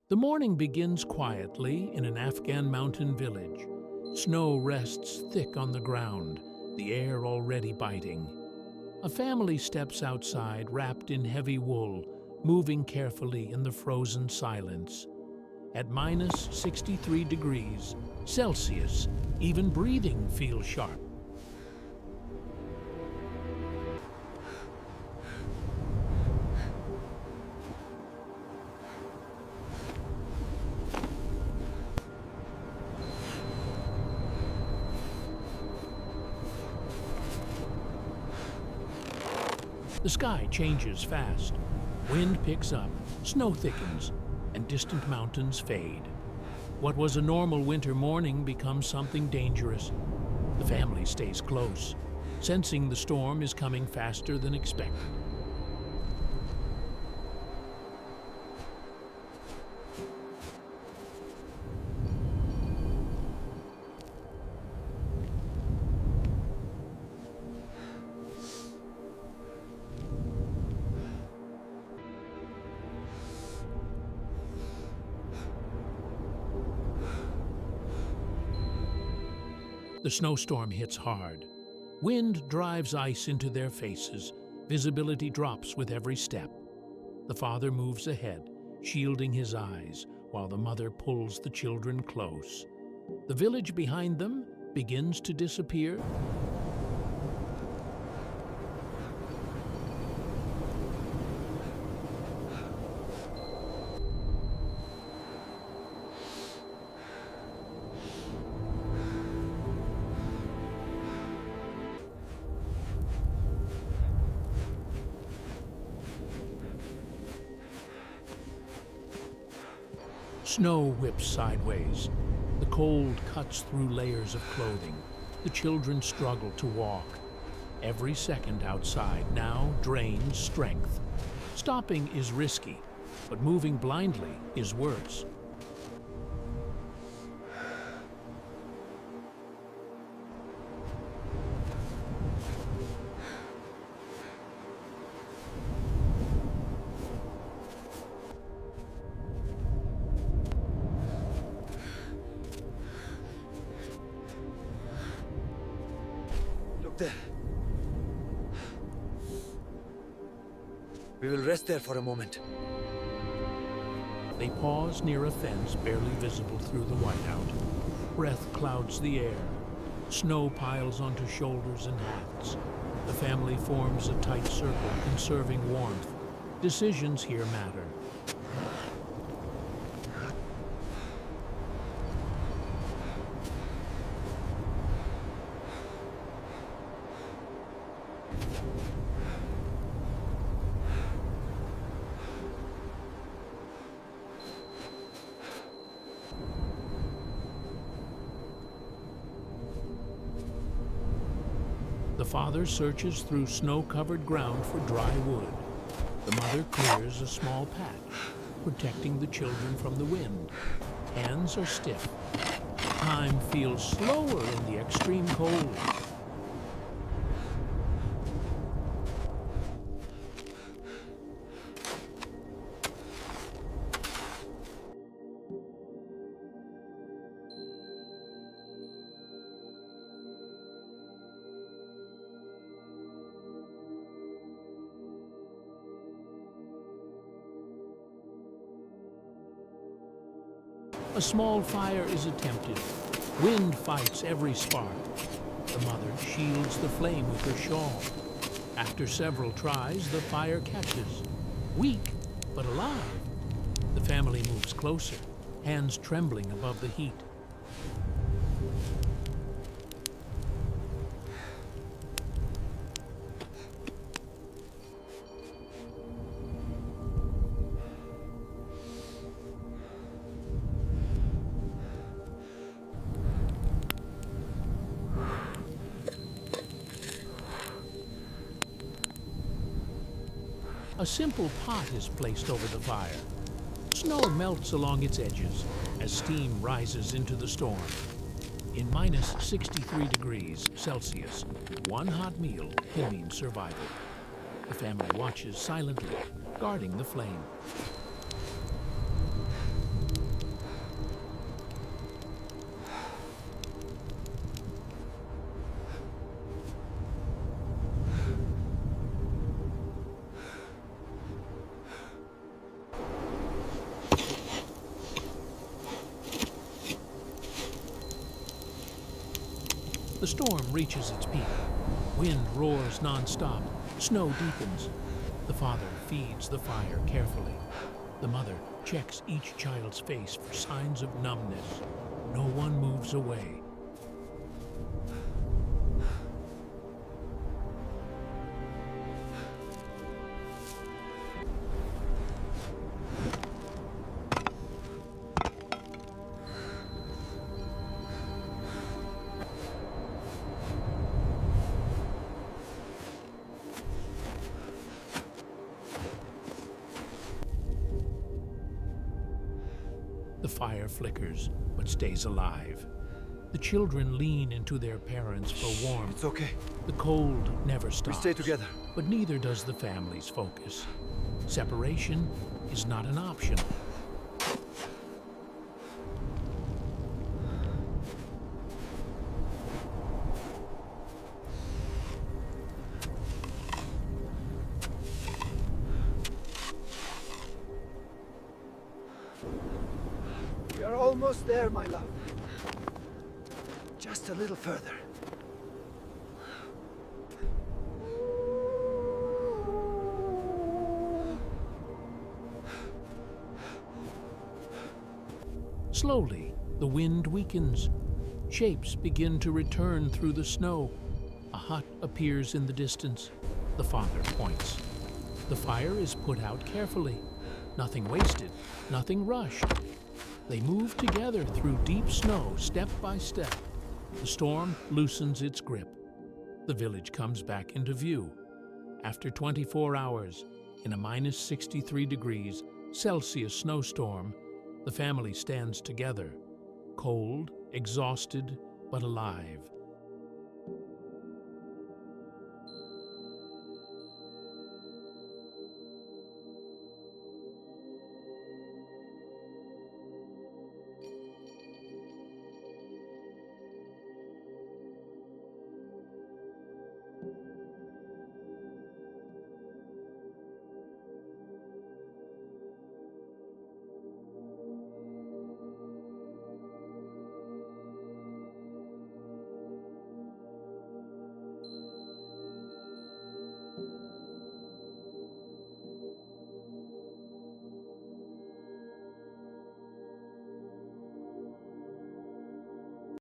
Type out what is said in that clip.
The morning begins quietly in an Afghan mountain village. Snow rests thick on the ground, the air already biting. A family steps outside wrapped in heavy wool, moving carefully in the frozen silence. At minus 63 degrees Celsius, even breathing feels sharp. The sky changes fast. Wind picks up, snow thickens, and distant mountains fade. What was a normal winter morning becomes something dangerous. The family stays close, sensing the storm is coming faster than expected. The snowstorm hits hard. Wind drives ice into their faces. Visibility drops with every step. The father moves ahead, shielding his eyes, while the mother pulls the children close. The village behind them begins to disappear. Snow whips sideways. The cold cuts through layers of clothing. The children struggle to walk. Every second outside now drains strength. Stopping is risky, but moving blindly is worse. There. We will rest there for a moment. They pause near a fence barely visible through the whiteout. Breath clouds the air. Snow piles onto shoulders and hats. The family forms a tight circle, conserving warmth. Decisions here matter. The father searches through snow-covered ground for dry wood. The mother clears a small patch, protecting the children from the wind. Hands are stiff. Time feels slower in the extreme cold. A small fire is attempted. Wind fights every spark. The mother shields the flame with her shawl. After several tries, the fire catches. Weak, but alive. The family moves closer, hands trembling above the heat. A simple pot is placed over the fire. Snow melts along its edges as steam rises into the storm. In minus 63 degrees Celsius, one hot meal can mean survival. The family watches silently, guarding the flame. The storm reaches its peak. Wind roars non-stop. Snow deepens. The father feeds the fire carefully. The mother checks each child's face for signs of numbness. No one moves away. The fire flickers, but stays alive. The children lean into their parents for warmth. It's okay. The cold never stops. We stay together. But neither does the family's focus. Separation is not an option. We are almost there, my love. Just a little further. Slowly, the wind weakens. Shapes begin to return through the snow. A hut appears in the distance. The father points. The fire is put out carefully. Nothing wasted, nothing rushed. They move together through deep snow, step by step. The storm loosens its grip. The village comes back into view. After 24 hours, in a minus 63 degrees Celsius snowstorm, the family stands together, cold, exhausted, but alive.